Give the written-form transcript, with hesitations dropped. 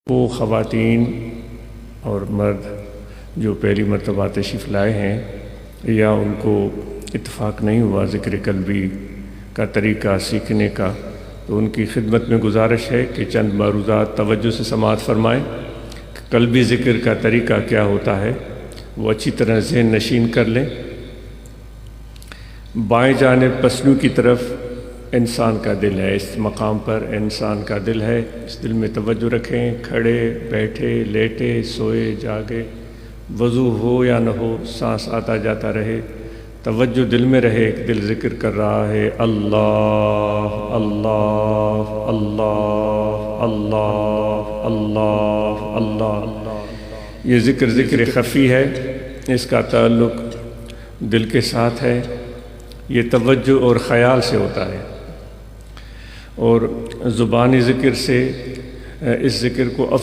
وہ خواتین اور مرد جو پہلی مرتبہ تشریف لائے ہیں یا ان کو اتفاق نہیں ہوا ذکر قلبی کا طریقہ سیکھنے کا، تو ان کی خدمت میں گزارش ہے کہ چند معروضات توجہ سے سماعت فرمائیں کہ قلبی ذکر کا طریقہ کیا ہوتا ہے، وہ اچھی طرح ذہن نشین کر لیں۔ بائیں جانب پسنو کی طرف انسان کا دل ہے، اس مقام پر انسان کا دل ہے، اس دل میں توجہ رکھیں۔ کھڑے بیٹھے لیٹے سوئے جاگے، وضو ہو یا نہ ہو، سانس آتا جاتا رہے، توجہ دل میں رہے۔ ایک دل ذکر کر رہا ہے، اللہ اللہ اللہ اللہ اللہ اللہ۔ یہ ذکر خفی ہے، اس کا تعلق دل کے ساتھ ہے، یہ توجہ اور خیال سے ہوتا ہے، اور زبانی ذکر سے اس ذکر کو